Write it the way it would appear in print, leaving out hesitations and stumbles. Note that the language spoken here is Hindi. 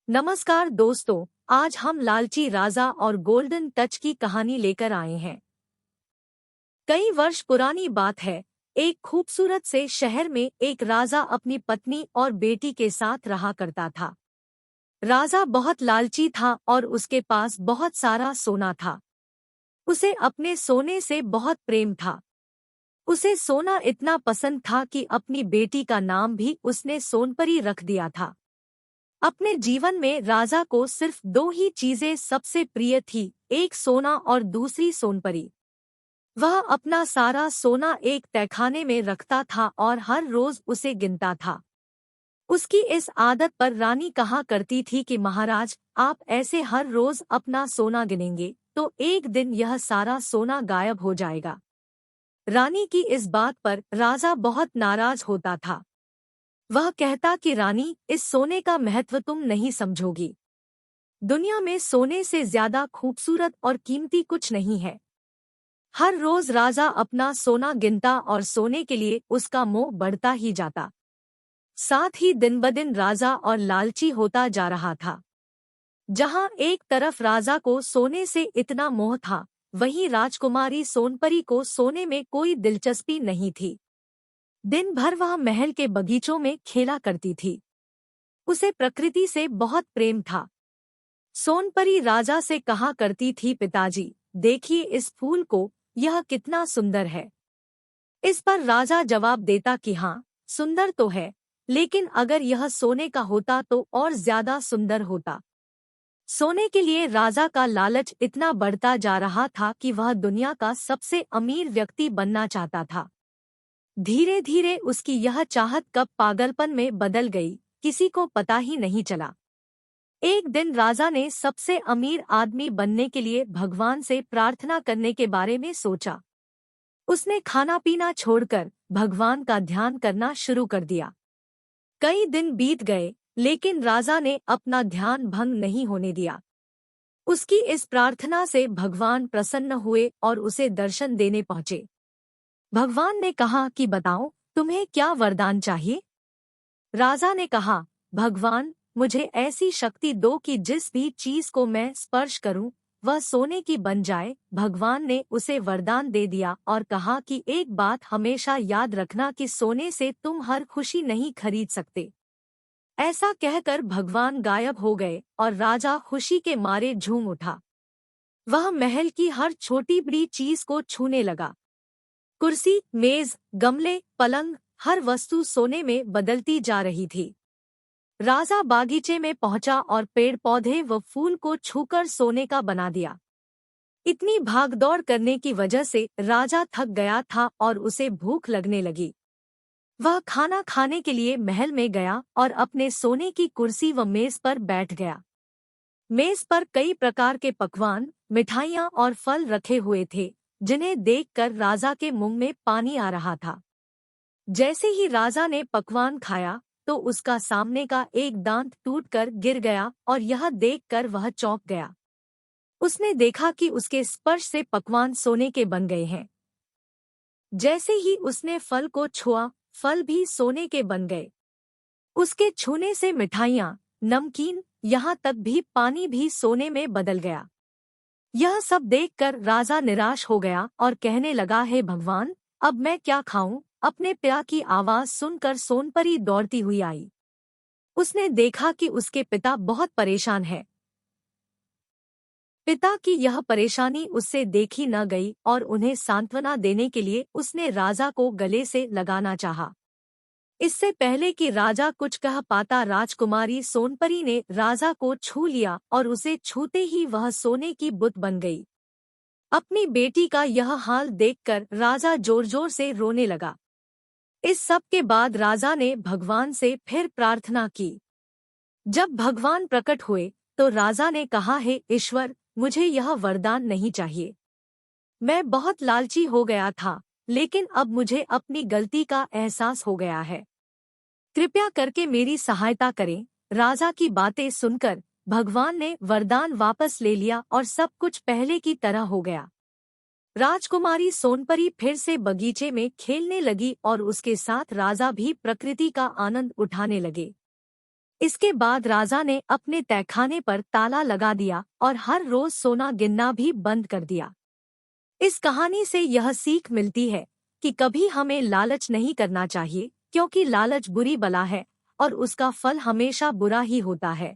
नमस्कार दोस्तों, आज हम लालची राजा और गोल्डन टच की कहानी लेकर आए हैं। कई वर्ष पुरानी बात है। एक खूबसूरत से शहर में एक राजा अपनी पत्नी और बेटी के साथ रहा करता था। राजा बहुत लालची था और उसके पास बहुत सारा सोना था। उसे अपने सोने से बहुत प्रेम था। उसे सोना इतना पसंद था कि अपनी बेटी का नाम भी उसने सोनपरी रख दिया था। अपने जीवन में राजा को सिर्फ दो ही चीजें सबसे प्रिय थी, एक सोना और दूसरी सोनपरी। वह अपना सारा सोना एक तहखाने में रखता था और हर रोज उसे गिनता था। उसकी इस आदत पर रानी कहा करती थी कि महाराज, आप ऐसे हर रोज अपना सोना गिनेंगे तो एक दिन यह सारा सोना गायब हो जाएगा। रानी की इस बात पर राजा बहुत नाराज होता था। वह कहता कि रानी, इस सोने का महत्व तुम नहीं समझोगी। दुनिया में सोने से ज्यादा खूबसूरत और कीमती कुछ नहीं है। हर रोज राजा अपना सोना गिनता और सोने के लिए उसका मोह बढ़ता ही जाता। साथ ही दिन ब दिन राजा और लालची होता जा रहा था। जहां एक तरफ राजा को सोने से इतना मोह था, वहीं राजकुमारी सोनपरी को सोने में कोई दिलचस्पी नहीं थी। दिन भर वह महल के बगीचों में खेला करती थी। उसे प्रकृति से बहुत प्रेम था। सोनपरी राजा से कहा करती थी, पिताजी देखिए इस फूल को, यह कितना सुंदर है। इस पर राजा जवाब देता कि हाँ, सुंदर तो है, लेकिन अगर यह सोने का होता तो और ज्यादा सुंदर होता। सोने के लिए राजा का लालच इतना बढ़ता जा रहा था कि वह दुनिया का सबसे अमीर व्यक्ति बनना चाहता था। धीरे धीरे उसकी यह चाहत कब पागलपन में बदल गई, किसी को पता ही नहीं चला। एक दिन राजा ने सबसे अमीर आदमी बनने के लिए भगवान से प्रार्थना करने के बारे में सोचा। उसने खाना पीना छोड़कर भगवान का ध्यान करना शुरू कर दिया। कई दिन बीत गए, लेकिन राजा ने अपना ध्यान भंग नहीं होने दिया। उसकी इस प्रार्थना से भगवान प्रसन्न हुए और उसे दर्शन देने पहुंचे। भगवान ने कहा कि बताओ, तुम्हें क्या वरदान चाहिए। राजा ने कहा, भगवान, मुझे ऐसी शक्ति दो कि जिस भी चीज को मैं स्पर्श करूं, वह सोने की बन जाए। भगवान ने उसे वरदान दे दिया और कहा कि एक बात हमेशा याद रखना कि सोने से तुम हर खुशी नहीं खरीद सकते। ऐसा कहकर भगवान गायब हो गए और राजा खुशी के मारे झूम उठा। वह महल की हर छोटी बड़ी चीज को छूने लगा। कुर्सी, मेज, गमले, पलंग, हर वस्तु सोने में बदलती जा रही थी। राजा बागीचे में पहुंचा और पेड़ पौधे व फूल को छूकर सोने का बना दिया। इतनी भागदौड़ करने की वजह से राजा थक गया था और उसे भूख लगने लगी। वह खाना खाने के लिए महल में गया और अपने सोने की कुर्सी व मेज पर बैठ गया। मेज पर कई प्रकार के पकवान, मिठाइयाँ और फल रखे हुए थे, जिन्हें देखकर राजा के मुंह में पानी आ रहा था। जैसे ही राजा ने पकवान खाया तो उसका सामने का एक दांत टूटकर गिर गया और यह देखकर वह चौंक गया। उसने देखा कि उसके स्पर्श से पकवान सोने के बन गए हैं। जैसे ही उसने फल को छुआ, फल भी सोने के बन गए। उसके छूने से मिठाइयाँ, नमकीन, यहाँ तक भी पानी भी सोने में बदल गया। यह सब देखकर राजा निराश हो गया और कहने लगा, हे भगवान, अब मैं क्या खाऊं। अपने पिता की आवाज सुनकर सोनपरी दौड़ती हुई आई। उसने देखा कि उसके पिता बहुत परेशान हैं। पिता की यह परेशानी उससे देखी न गई और उन्हें सांत्वना देने के लिए उसने राजा को गले से लगाना चाहा। इससे पहले कि राजा कुछ कह पाता, राजकुमारी सोनपरी ने राजा को छू लिया और उसे छूते ही वह सोने की बुत बन गई। अपनी बेटी का यह हाल देखकर राजा जोर जोर से रोने लगा। इस सब के बाद राजा ने भगवान से फिर प्रार्थना की। जब भगवान प्रकट हुए तो राजा ने कहा, हे ईश्वर, मुझे यह वरदान नहीं चाहिए। मैं बहुत लालची हो गया था, लेकिन अब मुझे अपनी गलती का एहसास हो गया है। कृपया करके मेरी सहायता करें। राजा की बातें सुनकर भगवान ने वरदान वापस ले लिया और सब कुछ पहले की तरह हो गया। राजकुमारी सोनपरी फिर से बगीचे में खेलने लगी और उसके साथ राजा भी प्रकृति का आनंद उठाने लगे। इसके बाद राजा ने अपने तहखाने पर ताला लगा दिया और हर रोज सोना गिनना भी बंद कर दिया। इस कहानी से यह सीख मिलती है कि कभी हमें लालच नहीं करना चाहिए, क्योंकि लालच बुरी बला है और उसका फल हमेशा बुरा ही होता है।